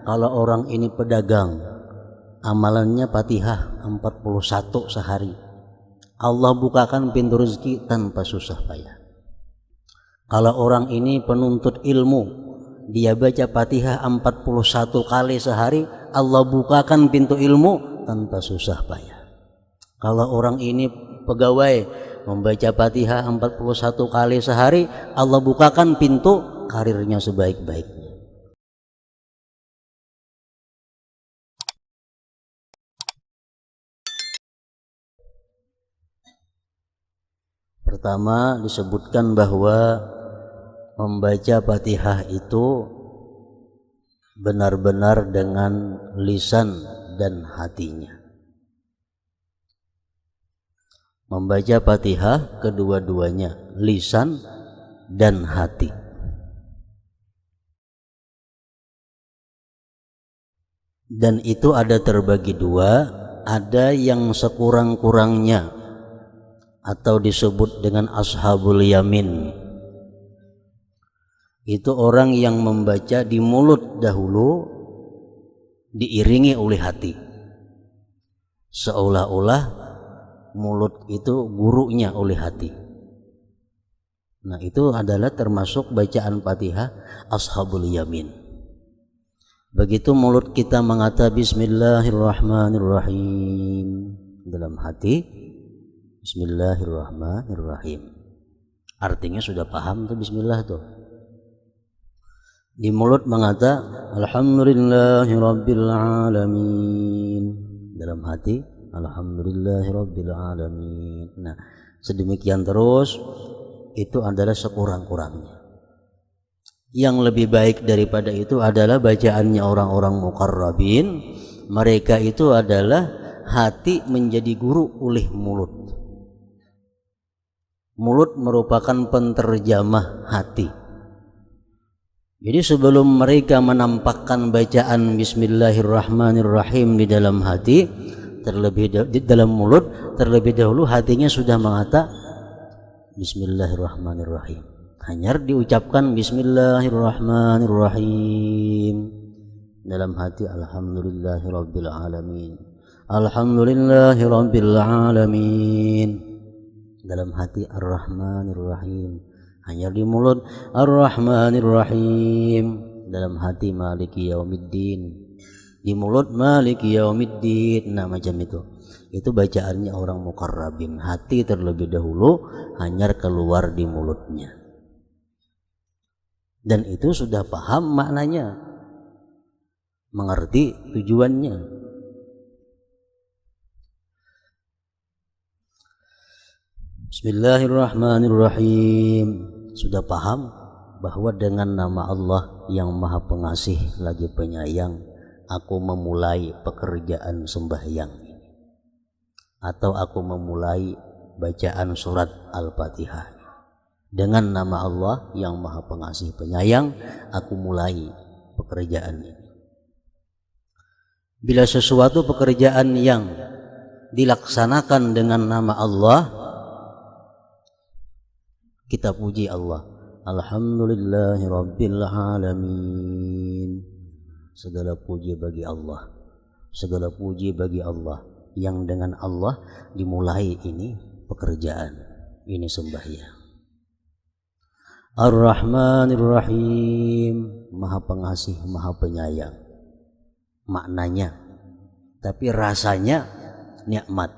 Kalau orang ini pedagang, amalannya Fatihah 41 sehari, Allah bukakan pintu rezeki tanpa susah payah. Kalau orang ini penuntut ilmu, dia baca Fatihah 41 kali sehari, Allah bukakan pintu ilmu tanpa susah payah. Kalau orang ini pegawai, membaca Fatihah 41 kali sehari, Allah bukakan pintu karirnya sebaik-baiknya. Pertama disebutkan bahwa membaca Fatihah itu benar-benar dengan lisan dan hatinya. Membaca Fatihah kedua-duanya, lisan dan hati. Dan itu ada terbagi dua, ada yang sekurang-kurangnya atau disebut dengan ashabul yamin. Itu orang yang membaca di mulut dahulu diiringi oleh hati, seolah-olah mulut itu gurunya oleh hati. Nah, itu adalah termasuk bacaan Fatihah ashabul yamin. Begitu mulut kita mengatakan Bismillahirrahmanirrahim, dalam hati Bismillahirrahmanirrahim, artinya sudah paham tuh Bismillah tuh. Di mulut mengata Alhamdulillahirabbil alamin, dalam hati Alhamdulillahirabbil alamin. Nah, sedemikian terus, itu adalah sekurang-kurangnya. Yang lebih baik daripada itu adalah bacaannya orang-orang muqarrabin. Mereka itu adalah hati menjadi guru oleh mulut. Mulut merupakan penterjemah hati. Jadi sebelum mereka menampakkan bacaan Bismillahirrahmanirrahim di dalam hati, di dalam mulut, terlebih dahulu hatinya sudah mengata Bismillahirrahmanirrahim. Hanya diucapkan Bismillahirrahmanirrahim, dalam hati Alhamdulillahirabbil alamin, Alhamdulillahirabbil alamin, dalam hati Ar-Rahmanir-Rahim. Hanya di mulut Ar-Rahmanir-Rahim, dalam hati Maliki Yaumiddin, di mulut Maliki Yaumiddin. Nah, macam itu. Itu bacaannya orang muqarrabin, hati terlebih dahulu, hanya keluar di mulutnya. Dan itu sudah paham maknanya, mengerti tujuannya. Bismillahirrahmanirrahim, sudah paham bahwa dengan nama Allah yang Maha Pengasih lagi Penyayang, aku memulai pekerjaan sembahyang ini, atau aku memulai bacaan surat Al-Fatihah. Dengan nama Allah yang Maha Pengasih Penyayang, aku mulai pekerjaan ini. Bila sesuatu pekerjaan yang dilaksanakan dengan nama Allah, kita puji Allah, Alhamdulillahirabbil alamin. Segala puji bagi Allah, segala puji bagi Allah, yang dengan Allah dimulai ini pekerjaan, ini sembahyang. Ar-Rahmanir-Rahim, Maha Pengasih, Maha Penyayang. Maknanya, tapi rasanya nikmat,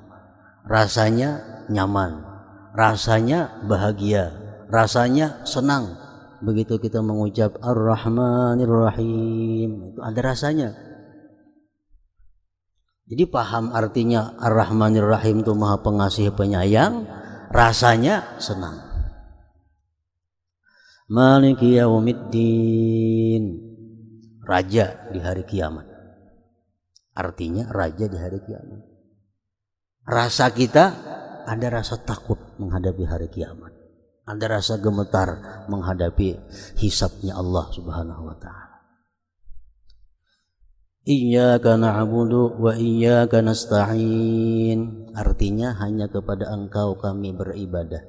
rasanya nyaman, rasanya bahagia, rasanya senang. Begitu kita mengucap Ar-Rahmanir-Rahim, itu ada rasanya. Jadi paham artinya Ar-Rahmanir-Rahim itu Maha Pengasih Penyayang, rasanya senang. Maliki Yaumiddin, raja di hari kiamat. Artinya raja di hari kiamat. Rasa kita ada rasa takut menghadapi hari kiamat, ada rasa gemetar menghadapi hisabnya Allah Subhanahu wa ta'ala. Iyyaka na'budu wa iyyaka nasta'in, artinya hanya kepada Engkau kami beribadah,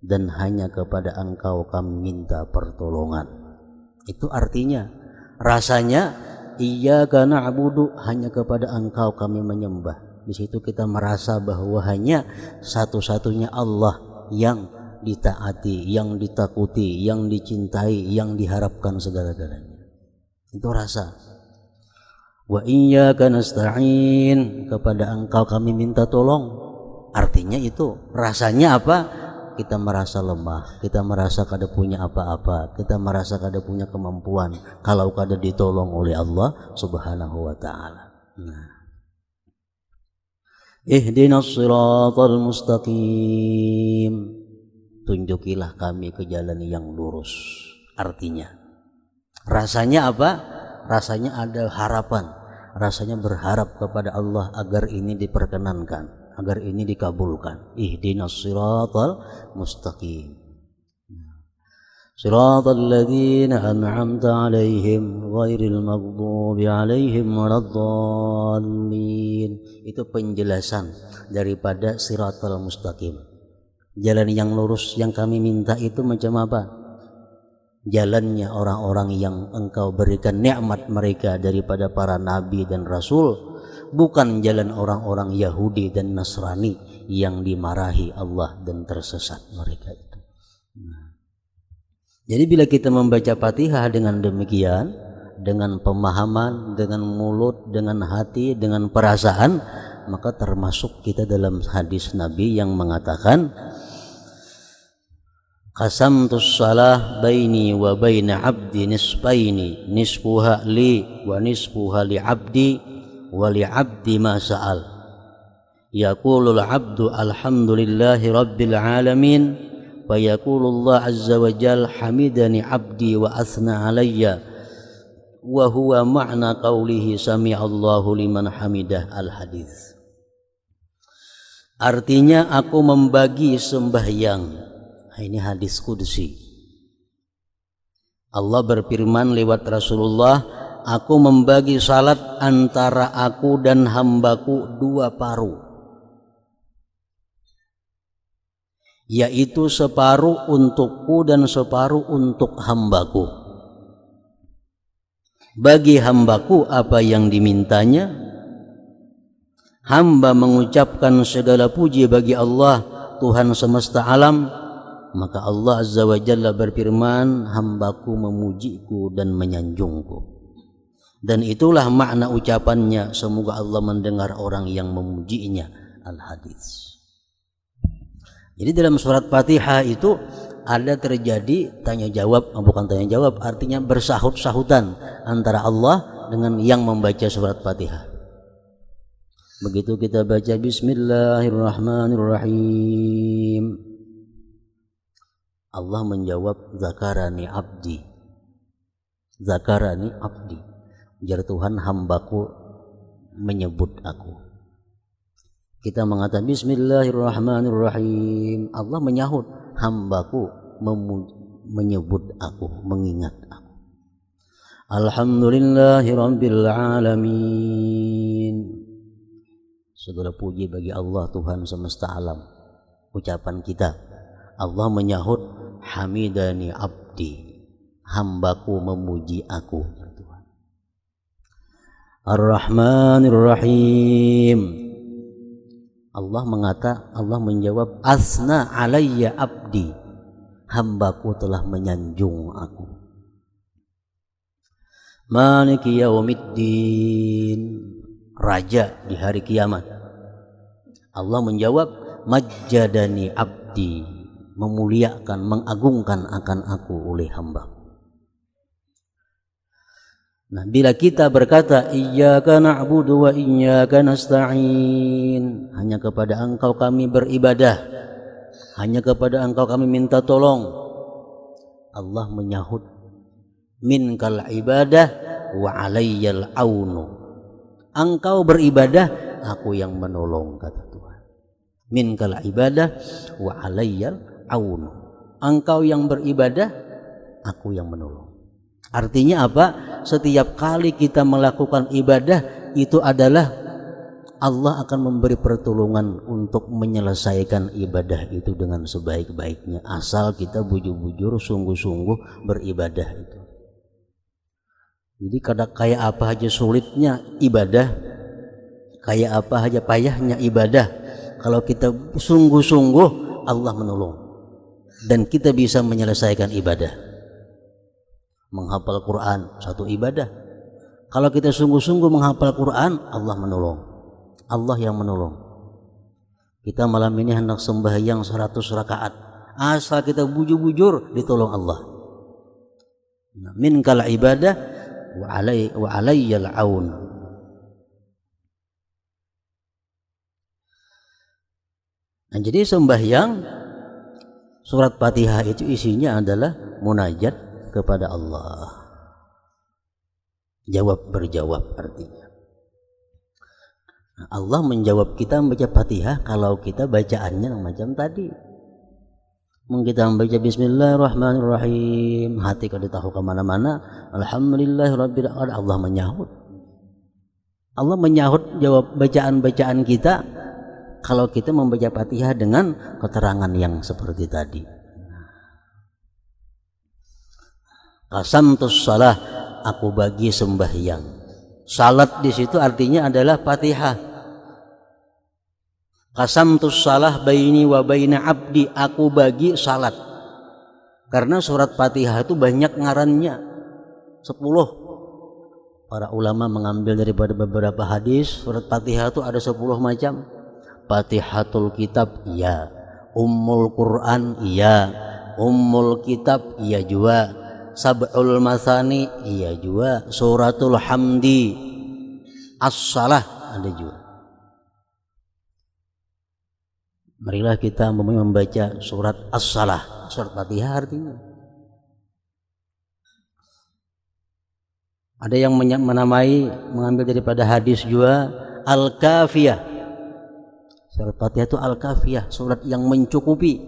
dan hanya kepada Engkau kami minta pertolongan. Itu artinya, rasanya iyyaka na'budu, hanya kepada Engkau kami menyembah. Di situ kita merasa bahwa hanya satu-satunya Allah yang ditaati, yang ditakuti, yang dicintai, yang diharapkan segala-galanya. Itu rasa. Wa iyyaka nasta'in, kepada Engkau kami minta tolong. Artinya itu rasanya apa? Kita merasa lemah, kita merasa kada punya apa-apa, kita merasa kada punya kemampuan kalau kada ditolong oleh Allah Subhanahu wa taala. Nah. Ihdinas siratal mustaqim, tunjukilah kami ke jalan yang lurus. Artinya rasanya apa? Rasanya ada harapan, rasanya berharap kepada Allah agar ini diperkenankan, agar ini dikabulkan. Ihdinas siratal mustaqim, siratal ladzina an'amta 'alaihim ghairil maghdubi 'alaihim waladdallin. Itu penjelasan daripada siratal mustaqim. Jalan yang lurus yang kami minta itu macam apa? Jalannya orang-orang yang Engkau berikan nikmat mereka daripada para nabi dan rasul, bukan jalan orang-orang Yahudi dan Nasrani yang dimarahi Allah dan tersesat mereka itu. Jadi bila kita membaca Fatihah dengan demikian, dengan pemahaman, dengan mulut, dengan hati, dengan perasaan, maka termasuk kita dalam hadis Nabi yang mengatakan, qasamtus salah baini wa baina abdi nisfaini, nisfuha li wa nisfuha li abdi wa li abdi ma sa'al. Yaqulul abdu alhamdulillahi rabbil alamin, fa yaqulullah azza wa jal hamidani abdi wa athna alayya, wa huwa ma'na qawlihi sami'allahu liman hamidah. Al-hadis. Artinya aku membagi sembahyang. Ini hadis qudsi. Allah berfirman lewat Rasulullah, aku membagi salat antara aku dan hambaku dua paruh, yaitu separuh untukku dan separuh untuk hambaku. Bagi hambaku apa yang dimintanya, hamba mengucapkan segala puji bagi Allah Tuhan semesta alam, maka Allah Azza wa Jalla berfirman, hambaku memujiku dan menyanjungku. Dan itulah makna ucapannya, semoga Allah mendengar orang yang memujinya. Al-hadis. Jadi dalam surat Fatihah itu ada terjadi tanya jawab, bukan tanya jawab, artinya bersahut-sahutan antara Allah dengan yang membaca surat Fatihah. Begitu kita baca Bismillahirrahmanirrahim, Allah menjawab, zakarani abdi, zakarani abdi, jar Tuhan hambaku menyebut aku. Kita mengatakan Bismillahirrahmanirrahim, Allah menyahut, hambaku menyebut aku, mengingat aku. Alhamdulillahi rabbil alamin, segala puji bagi Allah Tuhan semesta alam. Ucapan kita, Allah menyahut, hamidani abdi, hambaku memuji aku. Ar-Rahmanir-Rahim, Allah menjawab, asna alayya abdi, hambaku telah menyanjung aku. Maliki yaumiddin, raja di hari kiamat, Allah menjawab, majjadani abdi, memuliakan, mengagungkan akan aku oleh hamba. Nah, bila kita berkata iyyaka na'budu wa iyyaka nasta'in, hanya kepada Engkau kami beribadah, hanya kepada Engkau kami minta tolong, Allah menyahut, minkal ibadah wa alayyal aunu, Engkau beribadah, aku yang menolong, kata Tuhan. Minkal ibadah wa alayyal aunu, Engkau yang beribadah, aku yang menolong. Artinya apa? Setiap kali kita melakukan ibadah itu adalah Allah akan memberi pertolongan untuk menyelesaikan ibadah itu dengan sebaik-baiknya, asal kita bujur-bujur sungguh-sungguh beribadah itu. Jadi kayak apa aja sulitnya ibadah, kayak apa aja payahnya ibadah, kalau kita sungguh-sungguh Allah menolong dan kita bisa menyelesaikan ibadah. Menghafal Quran satu ibadah, kalau kita sungguh-sungguh menghafal Quran, Allah menolong, Allah yang menolong. Kita malam ini hendak sembahyang 100 rakaat, asal kita bujur-bujur ditolong Allah. Minkal ibadah wa alayyal aun. Nah, jadi sembahyang surat Fatihah itu isinya adalah munajat kepada Allah. Jawab berjawab artinya. Nah, Allah menjawab kita membaca Fatihah kalau kita bacaannya macam tadi. Kita membaca Bismillahirrahmanirrahim, hati kalau tahu kemana-mana, Alhamdulillahirabbil alamin, Allah menyahut. Allah menyahut jawab bacaan-bacaan kita kalau kita membaca Fatihah dengan keterangan yang seperti tadi. Qasamtus shalah, aku bagi sembahyang. Salat di situ artinya adalah Fatihah. Qasamtus shalah baini wa baina abdi, aku bagi salat. Karena surat Fatihah itu banyak ngarannya, 10. Para ulama mengambil daripada beberapa hadis, surat Fatihah itu ada 10 macam. Fatihatul kitab iya, Ummul Quran iya, Ummul kitab iya juga, Sab'ul Masani iya juga, Suratul Hamdi, As-Salah ada juga. Marilah kita membaca surat As-Salah, surat Fatihah artinya. Ada yang menamai, mengambil daripada hadis juga Al-Kafiyah. Surat Fatihah itu Al-Kafiyah, surat yang mencukupi.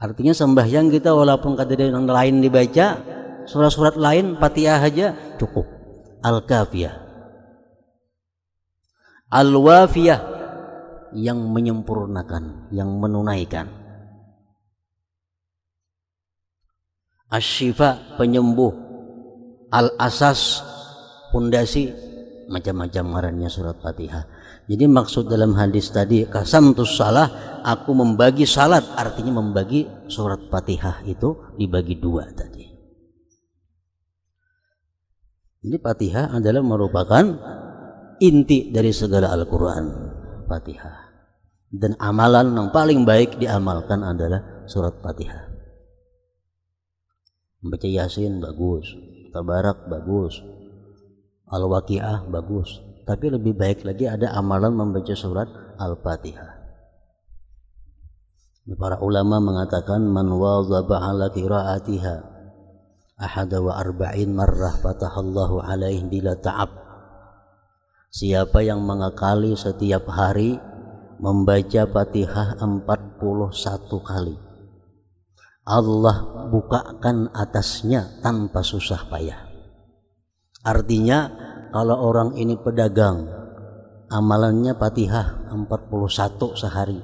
Artinya sembahyang kita walaupun kada ada yang lain dibaca, surat-surat lain Fatihah aja cukup. Al-Kafiyah. Al-Wafiyah, yang menyempurnakan, yang menunaikan. Asy-Syifa, penyembuh. Al-Asas, pondasi. Macam-macam ngarannya surat Fatihah. Jadi maksud dalam hadis tadi qasamtus shalah, aku membagi salat, artinya membagi surat Fatihah itu dibagi 2 tadi. Jadi Fatihah adalah merupakan inti dari segala Al-Quran, Fatihah. Dan amalan yang paling baik diamalkan adalah surat Fatihah. Membaca Yasin bagus, Tabarak bagus, Al-Waqiah bagus, tapi lebih baik lagi ada amalan membaca surat Al-Fatihah. Para ulama mengatakan man wazaba ala qiraatiha ahada wa arba'in marrah fatahallahu alaihi bila ta'ab. Siapa yang mengakali setiap hari membaca Fatihah 41 kali, Allah bukakan atasnya tanpa susah payah. Artinya kalau orang ini pedagang, amalannya Fatihah 41 sehari,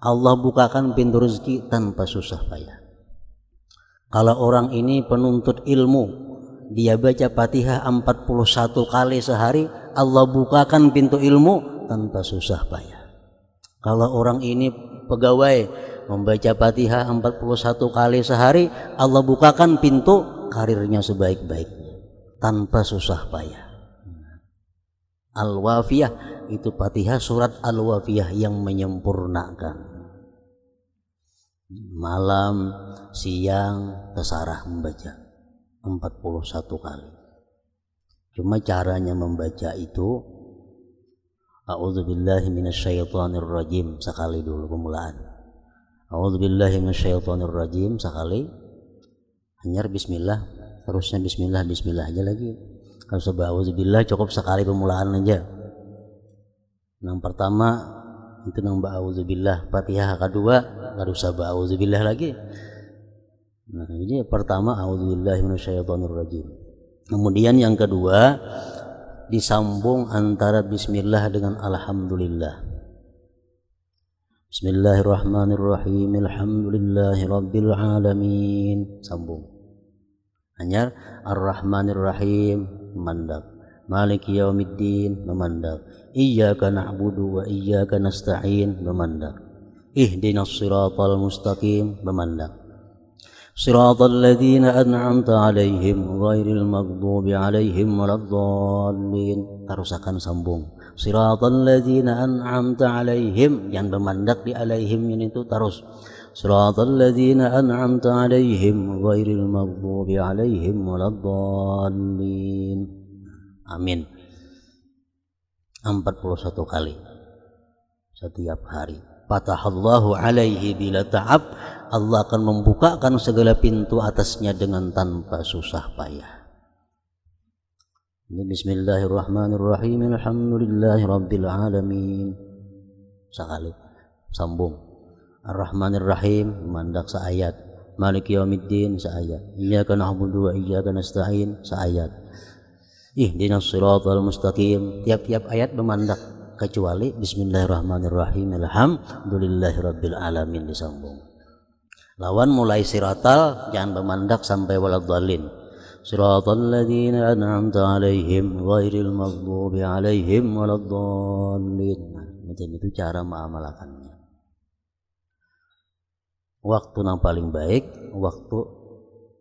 Allah bukakan pintu rezeki tanpa susah payah. Kalau orang ini penuntut ilmu, dia baca Fatihah 41 kali sehari, Allah bukakan pintu ilmu tanpa susah payah. Kalau orang ini pegawai, membaca Fatihah 41 kali sehari, Allah bukakan pintu karirnya sebaik-baiknya tanpa susah payah. Al-Wafiyah itu Fatihah, surat Al-Wafiyah yang menyempurnakan. Malam, siang, terserah membaca 41 kali. Cuma caranya membaca itu A'udzubillahi minasyaitonirrajim sekali dulu pemulaan. A'udzubillahi minasyaitonirrajim sekali. Hanyar bismillah, terusnya bismillah, bismillah aja lagi. Kalau sebab a'udzubillah cukup sekali pemulaan aja. Yang pertama itu nang ba'udzubillah, Fatihah kedua enggak usah ba'udzubillah lagi. Nah, ini pertama a'udzubillahi minasyaitonirrajim. Kemudian yang kedua disambung antara bismillah dengan alhamdulillah. Bismillahirrahmanirrahim. Alhamdulillahi rabbil alamin. Sambung. Anyar Ar-Rahmanirrahim memandak. Maliki yaumiddin memandak. Iyyaka na'budu wa iyyaka nasta'in memandak. Ihdinas siratal mustaqim memandak. Siratal ladzina an'amta 'alaihim ghairil maghdubi 'alaihim waladdallin. Terusakan sambung. Siratal ladzina an'amta 'alaihim, jangan bermandak di alaihim ini itu terus. Siratal ladzina an'amta 'alaihim ghairil maghdubi 'alaihim waladdallin. Amin. 41 kali setiap hari. Fatahallahu alaihi bila ta'ab, Allah akan membukakan segala pintu atasnya dengan tanpa susah payah. Ini bismillahirrahmanirrahim. Alhamdulillahi rabbil alamin. Sekali sambung. Ar-Rahmanirrahim mandak seayat. Maliki yaumiddin seayat. Iyyaka na'budu wa iyyaka nasta'in seayat. Ihdinas siratal mustaqim. Tiap-tiap ayat memandak kecuali bismillahirrahmanirrahim. Alhamdulillahi rabbil alamin disambung. Lawan mulai siratal jangan bermandak sampai waladdallin. Siratal ladzina an'amta 'alaihim ghairil maghdubi 'alaihim waladdallin. Macam itu cara mengamalkannya. Waktu yang paling baik waktu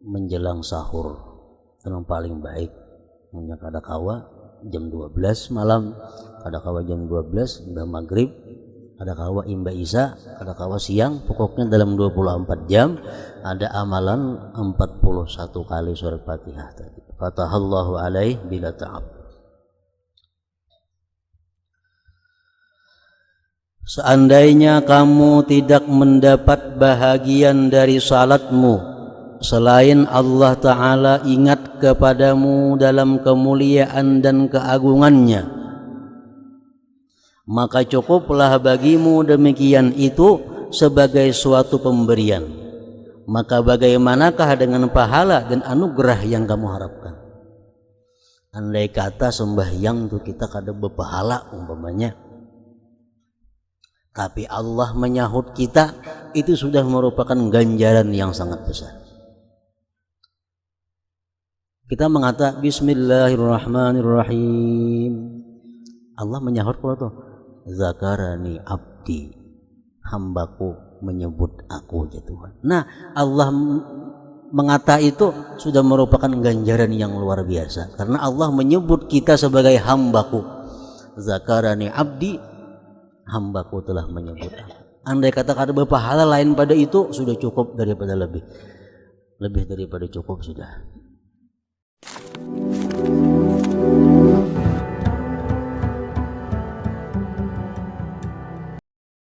menjelang sahur. Itu yang paling baik. Kada kawa jam 12 malam, kada kawa jam 12 udah maghrib, kada kawa imba isya, kada kawa siang, pokoknya dalam 24 jam ada amalan 41 kali surat Fatihah tadi. Fatahallahu alaih bila ta'ab. Seandainya kamu tidak mendapat bahagian dari salatmu selain Allah Ta'ala ingat kepadamu dalam kemuliaan dan keagungannya, maka cukuplah bagimu demikian itu sebagai suatu pemberian. Maka bagaimanakah dengan pahala dan anugerah yang kamu harapkan? Andai kata sembahyang itu kita kada berpahala umpamanya, tapi Allah menyahut kita, itu sudah merupakan ganjaran yang sangat besar. Kita mengatakan bismillahirrahmanirrahim, Allah menyahut kalau tuh zakarani abdi, hambaku menyebut aku ya Tuhan. Nah, Allah mengata itu sudah merupakan ganjaran yang luar biasa, karena Allah menyebut kita sebagai hambaku. Zakarani abdi, hambaku telah menyebut aku. Andai kata kada berpahala lain pada itu sudah cukup daripada lebih daripada cukup sudah.